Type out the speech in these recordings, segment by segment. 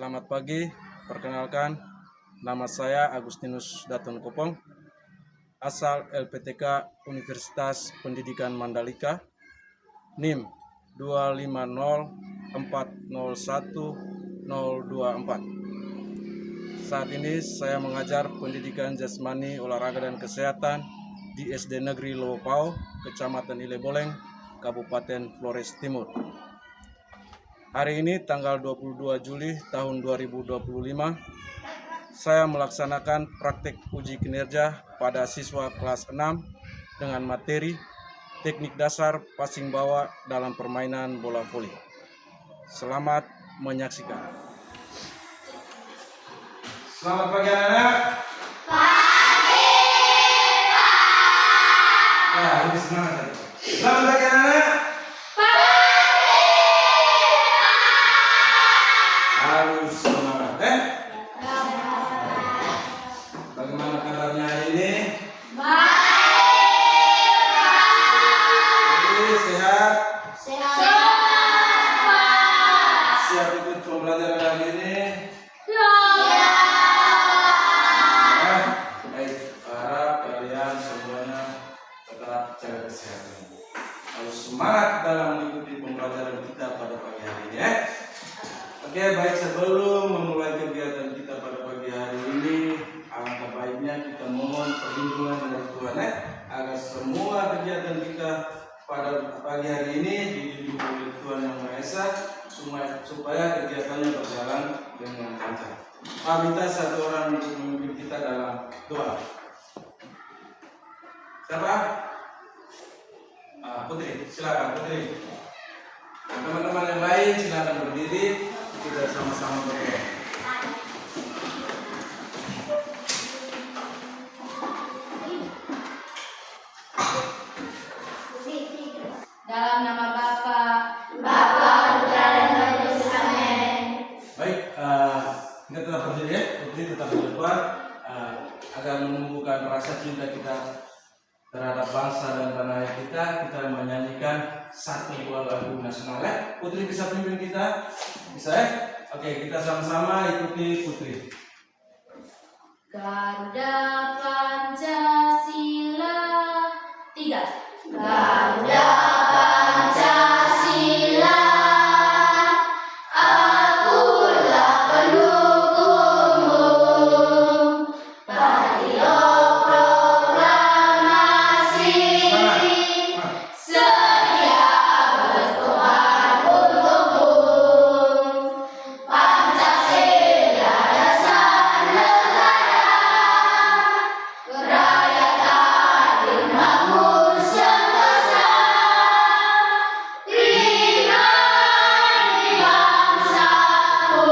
Selamat pagi, perkenalkan nama saya Agustinus Daton Kopong, asal LPTK Universitas Pendidikan Mandalika, NIM 250401024. Saat ini saya mengajar pendidikan jasmani, olahraga dan kesehatan di SD Negeri Lowopao, Kecamatan Ileboleng, Kabupaten Flores Timur. Hari ini tanggal 22 Juli tahun 2025, saya melaksanakan praktek uji kinerja pada siswa kelas 6 dengan materi teknik dasar passing bawah dalam permainan bola voli. Selamat menyaksikan. Selamat pagi anak-anak. Pagi, Pak. Nah, lebih semangat tadi. Selamat pagi anak-anak. Harus semangat, Bagaimana kabarnya hari ini? Baik, Pak. Jadi sehat? Sehat, Pak. Siap ikut pembelajaran hari ini? Siap. Ya, baik. Harap kalian semuanya tetap jaga kesehatan. Harus semangat dalam mengikuti pembelajaran kita pada pagi hari ini, Oke, baik, sebelum memulai kegiatan kita pada pagi hari ini, alangkah baiknya kita mohon perlindungan dari Tuhan agar semua kegiatan kita pada pagi hari ini dilindungi oleh Tuhan Yang Maha Esa, supaya kegiatannya berjalan dengan lancar. Pak, minta satu orang untuk memimpin kita dalam doa. Siapa? Putri, silakan Putri. Teman-teman yang lain silakan berdiri. Kita sama-sama berdoa. Dalam nama Bapa, Putra dan Roh Kudus. Amin. Baik, kita tetap berdiri, Putri tetap berdoa agar menumbuhkan rasa cinta kita terhadap bangsa dan tanah air kita. Kita menyanyikan satu buah lagu nasional. Putri bisa pimpin kita? Bisa Oke, kita sama-sama ikuti Putri. Garuda Pancasila 3. Garuda Pancasila, akulah pendukungmu. Pariok proklamasi, sedia berkorban untukmu. Pancasila dasar negara, rakyat adil makmur sentosa. Prima di bangsaku,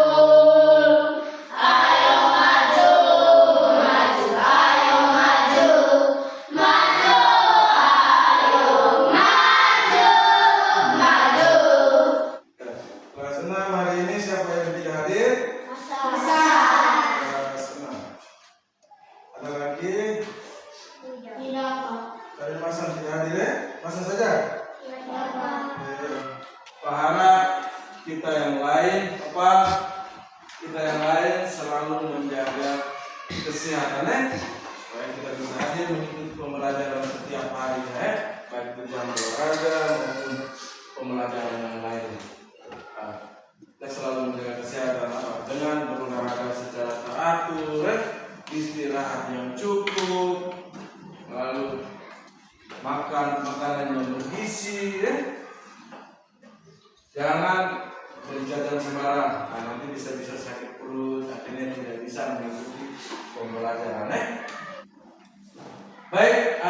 ayo maju, maju, ayo maju, maju, ayo maju, maju. Kelas 6 hari ini siapa yang tidak hadir? Kelas 6. Ada lagi? Tidak, Pak. Dari Masan tidak hadir Masan saja? Tidak, Pak. Pak harap kita yang lain, kita yang lain selalu menjaga kesehatan supaya kita bisa hadir mengikuti pembelajaran setiap harinya baik itu jam olahraga maupun pembelajaran yang lain. Kita selalu menjaga kesehatan dengan berolahraga secara teratur, istirahat yang cukup, lalu makan makanan yang bergizi, Jangan berjajan sembarang, nanti bisa sakit perut, akhirnya tidak bisa mengikuti pembelajaran. Baik,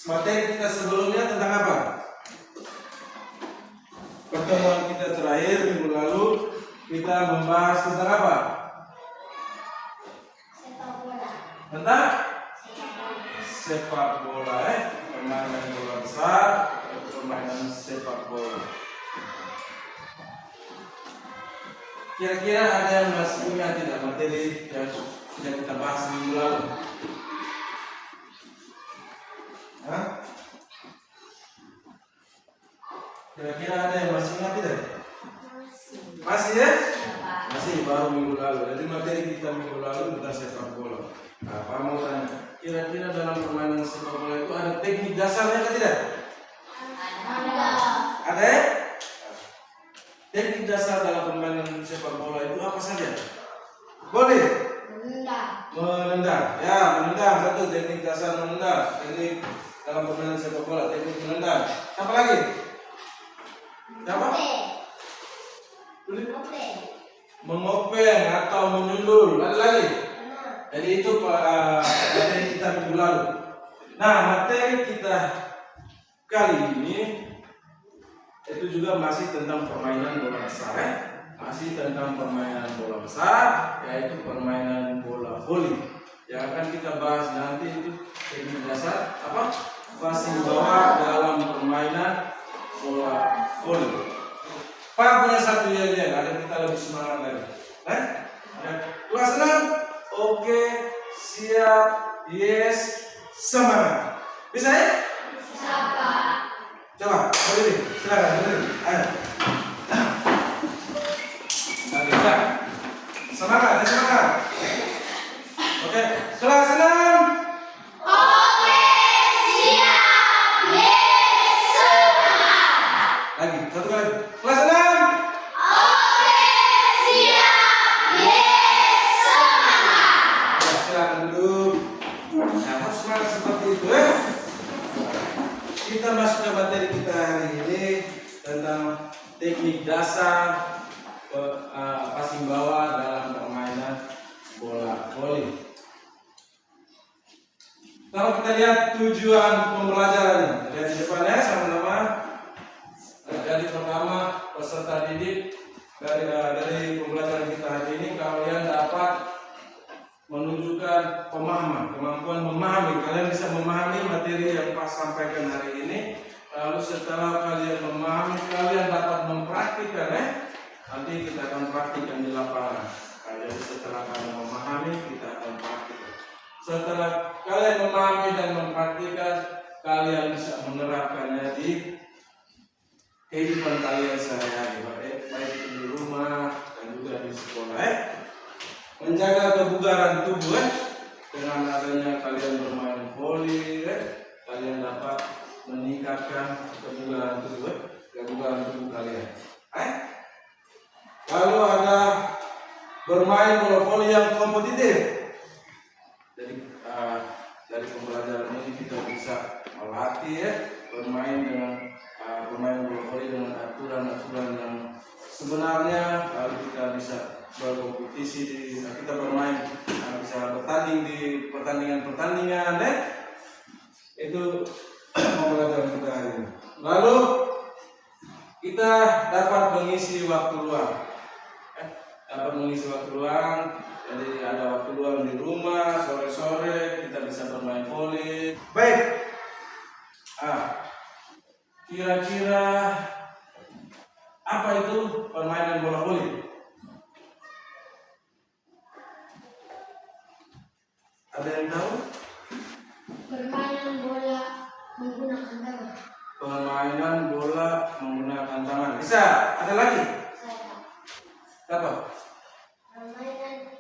materi kita sebelumnya tentang apa? Pertemuan kita terakhir minggu lalu kita membahas tentang apa? Sepak bola. Tentang sepak bola, permainan bola besar, permainan sepak bola. Kira-kira ada yang masih ingat tidak materi yang sudah kita bahas minggu lalu? Kira-kira ada yang masih ingat tidak? Bapak mau tanya, kira-kira dalam permainan sepak bola itu ada teknik dasarnya atau tidak? Ada. Ada ya? Teknik dasar dalam permainan sepak bola itu apa saja? Boleh? Menendang. Menendang. Ya, menendang. Satu teknik dasar menendang. Teknik dalam permainan sepak bola, teknik menendang. Apa lagi? Apa? Mengopeng atau menyundul. Ada lagi? Jadi itu materi kita minggu lalu. Nah, materi kita kali ini itu juga masih tentang permainan bola besar ya. Masih tentang permainan bola besar, yaitu permainan bola voli. Yang akan kita bahas nanti itu teknik dasar apa? Passing bawah dalam permainan bola voli. Pak punya satu yel-yel, ada kita lebih semangat lagi. Kelas 6? Oke, siap, yes, semangat. Bisa ya? Bisa, Pak. Coba, berdiri, silakan berdiri. Ayo. Oke, siap. Semangat, ya semangat. Oke, kelas 6. Oke, siap, yes, semangat. Lagi, satu kali. Kelas 6. Oke, siap, yes, semangat. Ya, silakan duduk. Nah, harus semangat seperti itu ya. Kita masuk ke materi kita hari ini tentang teknik dasar passing bawah dalam permainan bola voli. Kalau kita lihat tujuan pembelajarannya, lihat di depannya sama-sama. Jadi pertama, peserta didik dari pembelajaran kita hari ini, kalian dapat menunjukkan pemahaman, kemampuan memahami. Kalian bisa memahami materi yang Pak sampaikan hari ini. Lalu setelah kalian memahami, kalian dapat mempraktikkan ya. Nanti kita akan praktikkan di lapangan. Jadi setelah kalian memahami, kita akan praktikkan. Setelah kalian memahami dan mempraktikkan, kalian bisa menerapkannya di kehidupan kalian sehari-hari, baik itu di rumah dan juga di sekolah. Menjaga kebugaran tubuh dengan adanya kalian bermain voli, kalian dapat meningkatkan kebugaran tubuh kalian. Lalu ada bermain bola voli yang kompetitif. Jadi dari pembelajaran ini kita bisa melatih bermain bola voli dengan aturan-aturan yang sebenarnya. Lalu kita bisa berkompetisi kita bermain, bisa bertanding di pertandingan itu pembelajaran kita hari ini. Lalu kita dapat mengisi waktu luang, jadi ada waktu luang di rumah sore-sore kita bisa bermain voli. Baik, kira-kira apa itu permainan bola voli? Ada yang tahu? Permainan bola menggunakan tangan. Permainan bola menggunakan tangan. Bisa? Ada lagi? Saya. Apa? Permainan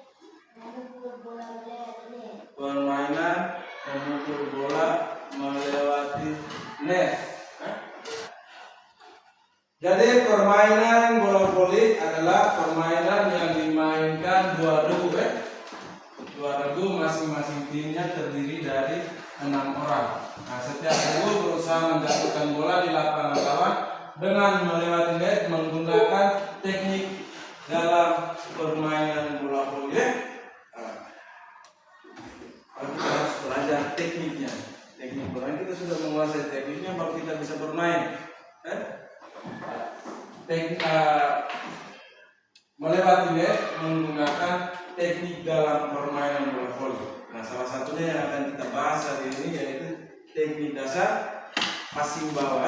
memukul bola melewati net. Permainan memukul bola melewati net. Jadi permainan bola voli adalah permainan yang dimainkan dua regu Dua regu, masing-masing timnya terdiri dari 6 orang. Nah, setiap regu berusaha menjatuhkan bola di lapangan lawan dengan melewati net menggunakan teknik dalam permainan bola voli. Kita harus belajar tekniknya. Teknik bermain kita sudah menguasai tekniknya, baru kita bisa bermain. Teknik melewati net menggunakan teknik dalam permainan bola voli. Nah, salah satunya yang akan kita bahas hari ini yaitu teknik dasar passing bawah.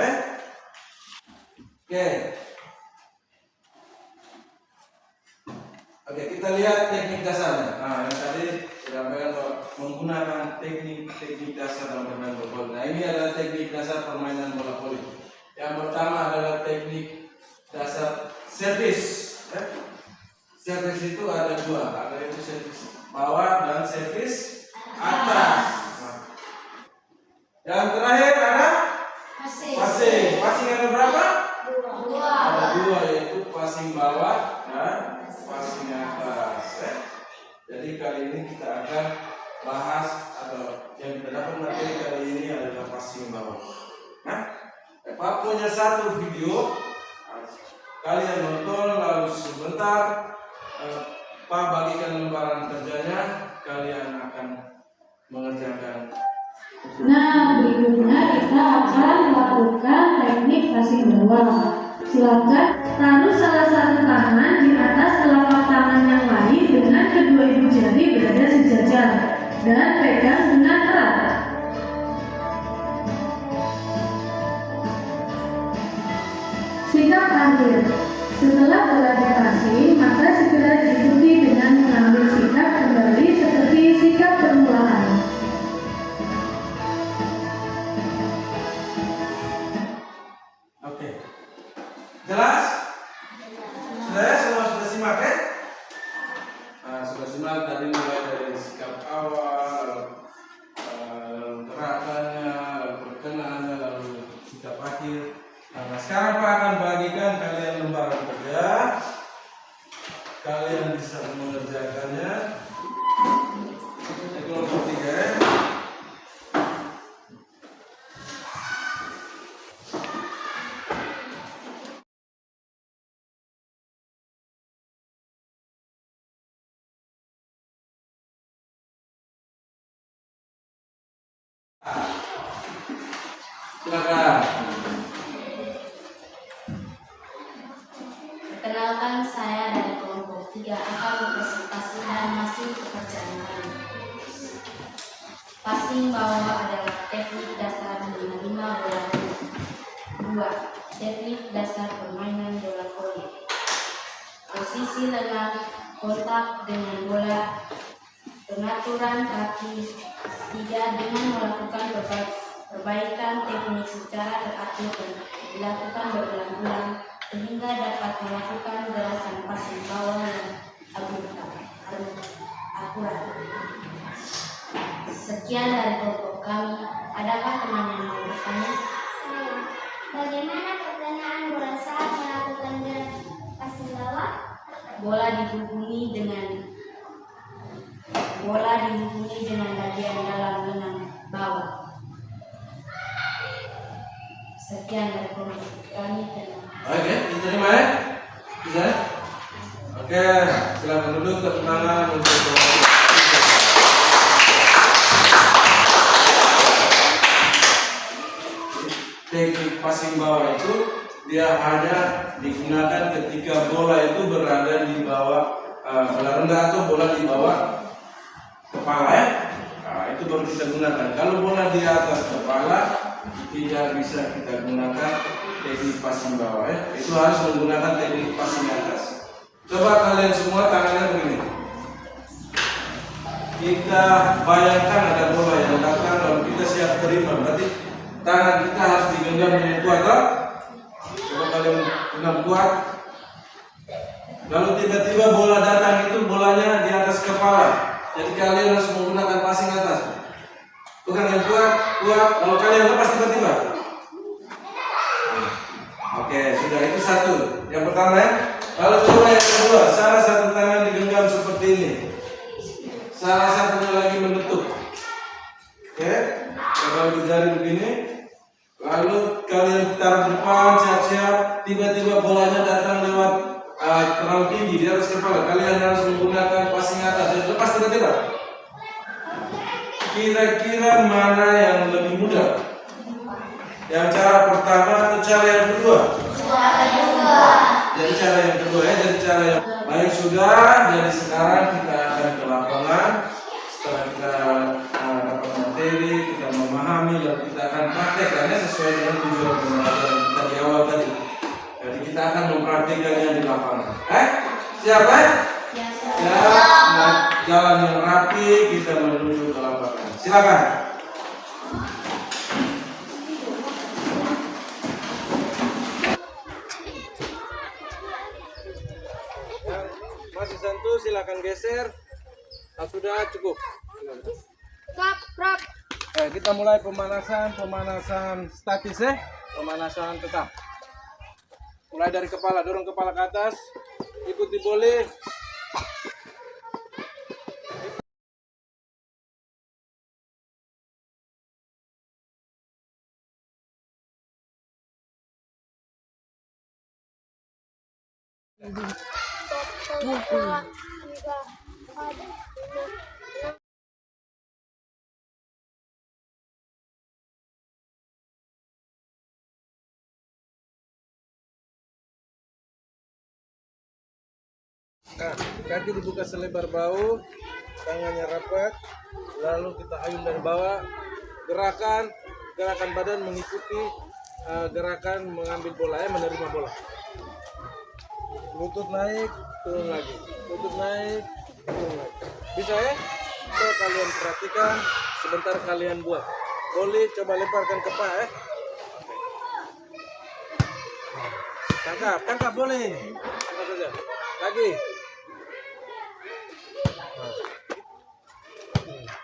Oke, kita lihat teknik dasarnya. Nah, yang tadi disampaikan bahwa menggunakan teknik dasar dalam permainan bola voli. Nah, ini adalah teknik dasar permainan bola voli. Yang pertama adalah teknik dasar servis. Servis itu ada dua, ada itu servis bawah dan servis atas. Nah. Yang terakhir ada passing. Passing ada berapa? Ada dua, yaitu passing bawah dan passing atas. Jadi kali ini kita akan bahas atau yang kita dapat materi kali ini adalah passing bawah. Nah, Pak punya satu video, kalian nonton lalu sebentar Pak bagikan lembaran kerjanya, kalian akan mengerjakan. Nah, berikutnya kita akan melakukan teknik passing bawah. Silakan taruh salah satu tangan di atas telapak tangan yang lain dengan kedua ibu jari berada sejajar dan pegang dengan erat. Sikap akhir. Setelah bola dikasih, maka segera diikuti dengan mengambil sikap kembali seperti sikap permulaan. Oke. Jelas? Sudah ya? Sudah simak ya? Nah, sudah simak tadi mulai dari sikap awal, lalu gerakannya, lalu perkenalannya, lalu sikap akhir. Nah, sekarang Pak akan bagikan kalian lembaran kerja. Kalian bisa mengerjakannya. Ini kelompok 3 ya. Silakan. Perkenalkan, saya dari kelompok 3 akan berpresentasi dan masih pekerjaan kami. Passing bawah adalah teknik dasar menerima bola voli. 2. Teknik dasar permainan bola voli. Posisi lengan, kontak dengan bola, pengaturan kaki. 3. Dengan melakukan perbaikan teknik secara teratur dan dilakukan berulang-ulang sehingga dapat melakukan gerakan passing bawah yang akurat. Sekian dari kelompok kami. Adakah teman yang mau bertanya? Saya. Bagaimana perkenaan bola saat melakukan gerak passing bawah? Bola dihubungi dengan bagian dalam lengan bawah. Sekian dari kelompok kami. Oke, diterima ya? Bisa? Oke, silakan duduk, tepuk tangan untuk kelompok 3. Teknik passing bawah itu dia hanya digunakan ketika bola itu berada di bawah bola rendah atau bola di bawah kepala ya. Nah, itu baru kita gunakan. Kalau bola di atas kepala tidak bisa kita gunakan teknik passing bawah ya. Itu harus menggunakan teknik passing atas. Coba kalian semua tangannya begini. Kita bayangkan ada bola yang datang lalu kita siap terima. Berarti tangan kita harus digenggam dengan kuat kan? Coba kalian genggam kuat. Lalu tiba-tiba bola datang itu bolanya di atas kepala. Jadi kalian harus menggunakan passing atas. Bukan yang kuat, lalu kalian lepas tiba-tiba. Oke, sudah itu satu. Yang pertama ya. Lalu coba yang kedua, salah satu tangan digenggam seperti ini. Salah satunya lagi menutup. Oke, kalau jari begini. Lalu kalian taruh depan, siap-siap. Tiba-tiba bolanya datang lewat terlalu tinggi di atas kepala. Kalian harus menggunakan passing atas. Jadi lepas tiba-tiba. Kira-kira mana yang lebih mudah? Yang cara pertama atau cara yang kedua? Jadi cara yang kedua ya, jadi cara yang baik sudah. Jadi sekarang kita akan ke lapangan. Setelah kita dapat materi, kita memahami, lalu kita akan praktekkannya sesuai dengan tujuan pembelajaran kita di awal tadi. Jadi kita akan mempraktikkannya di lapangan. Siap ya? Siap. Nah, jalan yang rapi, kita menuju ke lapangan. Silakan. Masih sentuh, silakan geser. Sudah cukup. Kita mulai pemanasan statis ya. Pemanasan tetap. Mulai dari kepala, dorong kepala ke atas. Ikuti boleh. Nah, kaki dibuka selebar bahu, tangannya rapat, lalu kita ayun dari bawah, gerakan badan mengikuti gerakan mengambil bola ya, menerima bola. Lutut naik, turun lagi, lutut naik, turun lagi. Bisa ya? Coba kalian perhatikan, sebentar kalian buat. Boleh coba lemparkan ke paha ya. Tangkap boleh. Tangkap saja. Lagi.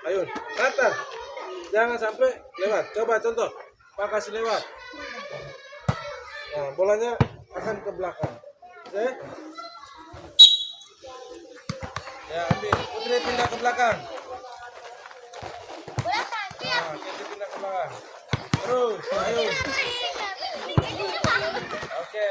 Ayo, rata. Jangan sampai lewat. Coba contoh. Pak kasih lewat. Nah, bolanya akan ke belakang. Oke? Ya, ambil. Putri pindah ke belakang. Nah, Putri pindah ke belakang. Terus, ayo. Oke.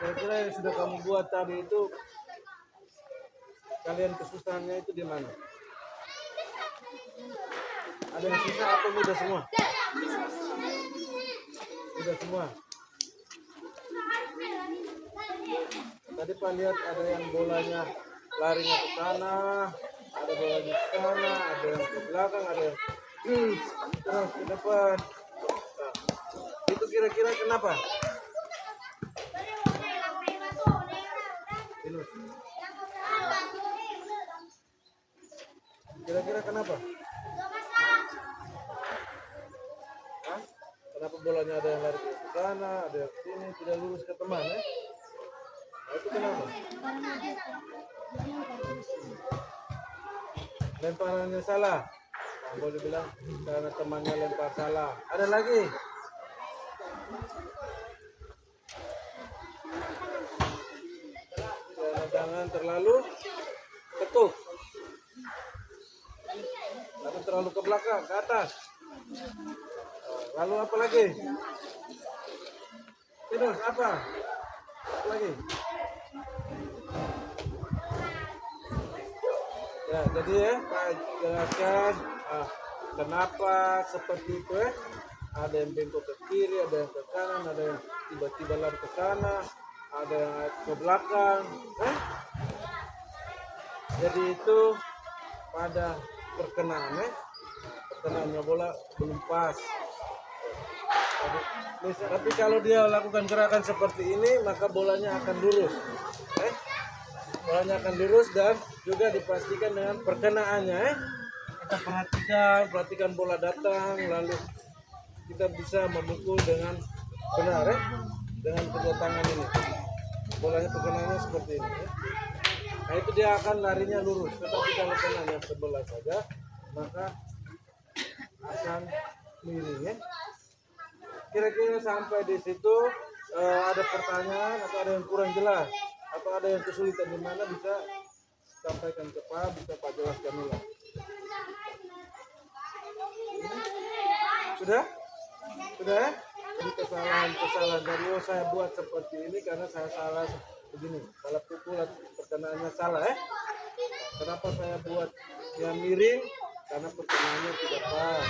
Saya kira yang sudah kamu buat tadi itu, kalian kesusahannya itu di mana? Ada yang susah atau mudah semua? Mudah semua. Tadi Pak lihat ada yang bolanya larinya ke sana, ada bolanya ke sana, ada yang ke belakang, ada yang terus ke depan. Nah, itu kira-kira kenapa? Ilus. Kira-kira kenapa? Hah? Kenapa bolanya ada yang lari ke sana, ada yang ke sini, tidak lurus ke teman ya? Nah, itu kenapa? Lemparannya salah. Nah, boleh bilang karena temannya lempar salah. Ada lagi? Jangan terlalu ketuk. Atau terlalu ke belakang, ke atas. Lalu apa lagi? Terus apa? Apa lagi? Ya, jadi ya, Pak jelaskan kenapa seperti itu ya. Ada yang bengkok ke kiri, ada yang ke kanan, ada yang tiba-tiba lari ke sana, ada yang ke belakang. Jadi itu pada perkenaannya, perkenaannya bola belum pas. Tapi kalau dia lakukan gerakan seperti ini, maka bolanya akan lurus. Bolanya akan lurus dan juga dipastikan dengan perkenaannya. Kita perhatikan bola datang, lalu kita bisa memukul dengan benar dengan kedua tangan ini. Bolanya perkenaannya seperti ini. Nah itu dia akan larinya lurus. Tetapi kalau kenanya sebelah saja, maka akan miring ya. Kira-kira sampai di situ ada pertanyaan atau ada yang kurang jelas atau ada yang kesulitan di mana bisa sampaikan ke Pak, bisa Pak jelaskan ulang. Sudah? Sudah ya? Jadi kesalahan dari saya buat seperti ini karena saya salah begini, salah pukul perkenaannya salah ya. Kenapa saya buat yang miring? Karena perkenaannya tidak pas.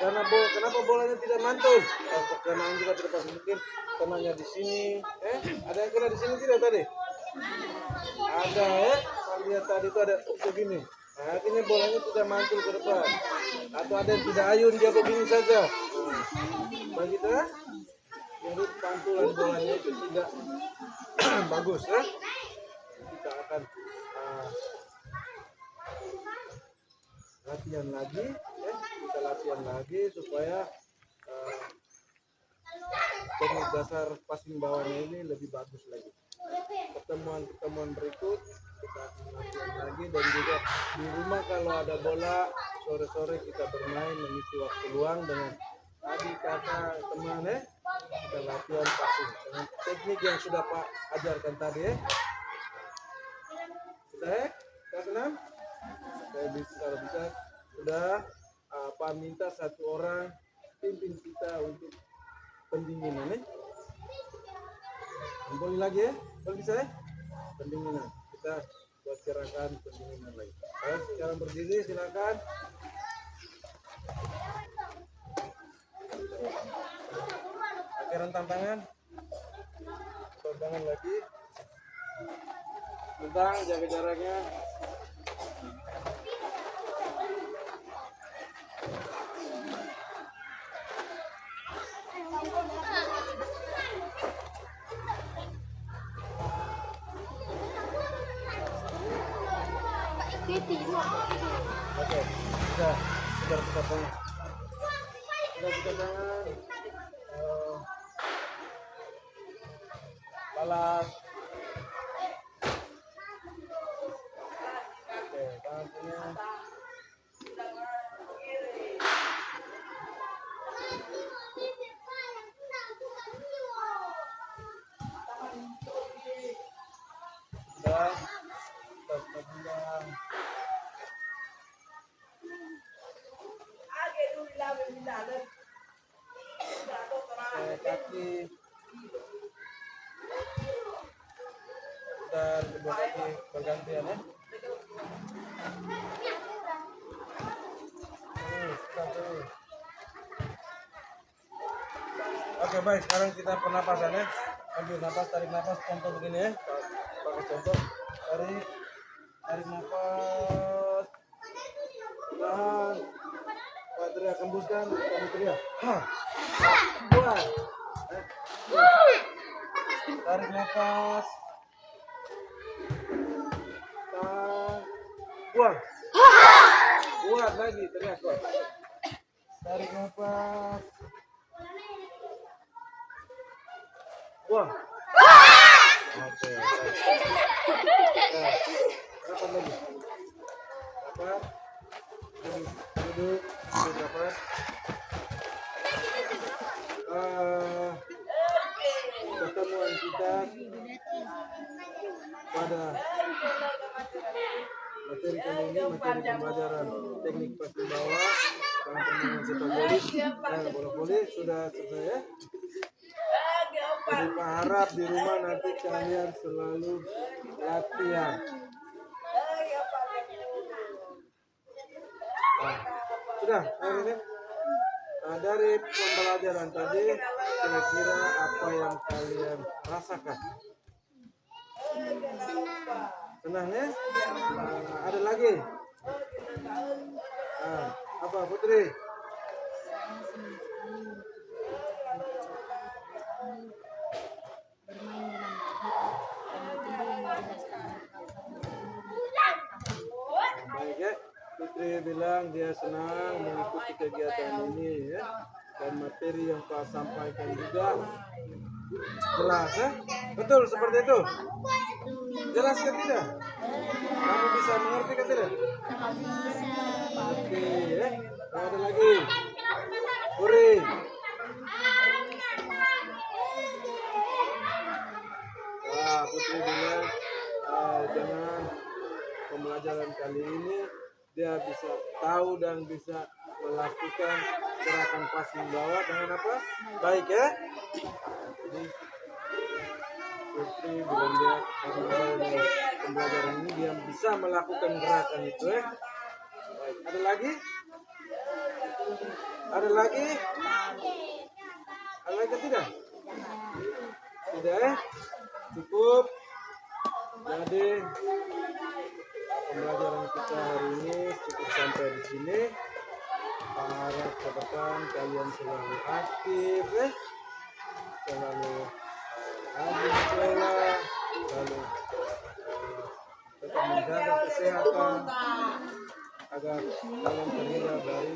Kenapa bolanya tidak mantul? Perkenaan juga tidak pas, mungkin kenanya di sini. Ada yang kena di sini tidak tadi? Ada ya. Saya lihat tadi itu ada begini. Nah, akhirnya bolanya tidak mantul ke depan. Atau ada yang tidak ayun, dia begini saja. Begitu ya. Jadi pantulan bolanya itu tidak bagus ya. Kita akan latihan lagi ya. Kita latihan lagi supaya teknik dasar passing bawahnya ini lebih bagus lagi. Pertemuan berikut kita akan latihan lagi, dan juga di rumah kalau ada bola sore-sore kita bermain mengisi waktu luang dengan adik kakak teman ya. Kita latihan passing dengan teknik yang sudah Pak ajarkan tadi ya. Sudah ya? Kelas 6? Kalau bisa sudah Pak minta satu orang pimpin kita untuk pendinginan ya. Boleh lagi ya? Boleh bisa ya? Pendinginan. Kita buat gerakan pendinginan lagi. Ayo sekarang berdiri silakan. Akhiran tantangan. Tantangan lagi. Tentang jaga jaraknya. Oke, sudah kita tangan. Sudah kita tangan. Balas. Oke, tangannya. Sudah. Kita bilang. Kaki putar kedua kaki bergantian ya. Oke baik, sekarang kita pernapasan ya. Ambil napas, tarik napas, contoh begini ya. Pakai contoh, tarik napas, tahan. Pak teriak, hembuskan, kamu teriak. Ha, buat. Tarik napas, tahan, buang. Buat lagi, teriak kuat. Tarik napas, buang. Oke. Rapat lagi. Rapat. Duduk. Rapat. Pertemuan kita pada materi kali ini materi pembelajaran teknik passing bawah dengan permainan sepak voli dan bola voli sudah selesai ya. Jadi Pak harap di rumah nanti kalian selalu latihan. Nah, sudah hari ini. Nah, dari pembelajaran tadi kira-kira apa yang kalian rasakan? Senang ya? Nah, ada lagi? Nah, apa Putri? Baik ya, Putri bilang dia senang mengikuti kegiatan ini ya, dan materi yang Pak sampaikan juga jelas ya, betul seperti itu. Jelas kan tidak? Kamu bisa mengerti kan tidak? Oke ya, ada lagi. Puri. Wah, Putri bilang dengan pembelajaran kali ini dia bisa tahu dan bisa melakukan gerakan passing bawah dengan apa? Baik ya. Jadi Putri bilang dia dengan pembelajaran ini dia bisa melakukan gerakan itu ya. Baik, ada lagi? Ada lagi? Ada lagi tidak? Tidak ya? Cukup. Jadi pembelajaran kita hari ini cukup sampai di sini. Harap ke depan kalian selalu aktif ya, selalu rajin sekolah, selalu tetap menjaga kesehatan agar kalian terhindar dari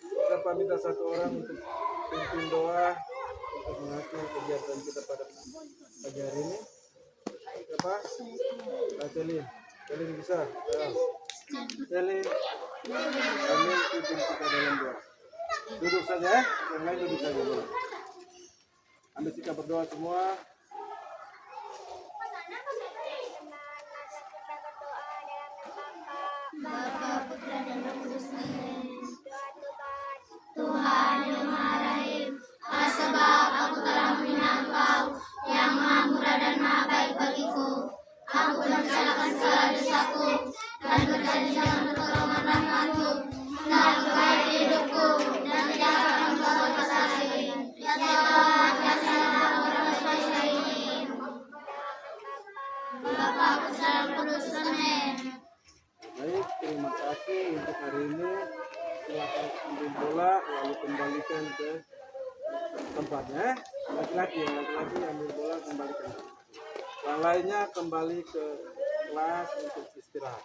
kita minta satu orang untuk pimpin doa untuk mengakhiri kegiatan kita pada pagi hari ini. Siapa? Celin bisa. Celin, kami pimpin kita dalam doa. Duduk saja ya, yang lain duduk saja dulu. Ambil sikap berdoa semua. Bapa, Putra, dan Roh Kudus. Tuhan yang Maha Rahim, sebab aku telah menghina Engkau yang Maha Murah dan Maha Baik bagiku. Aku menceritakan segala dosaku dan berjanji dengan pertolongan rahmat-Mu dan memperbaiki hidupku dan tidak akan membawa kasih. Ya Tuhan, kasihlah orang sebangsa ini. Bapa, Putra, dan Roh Kudus. Amin. Baik, terima kasih untuk hari ini. Silakan ambil bola lalu kembalikan ke tempatnya. Laki-laki ambil bola kembalikan. Yang lainnya kembali ke kelas untuk istirahat.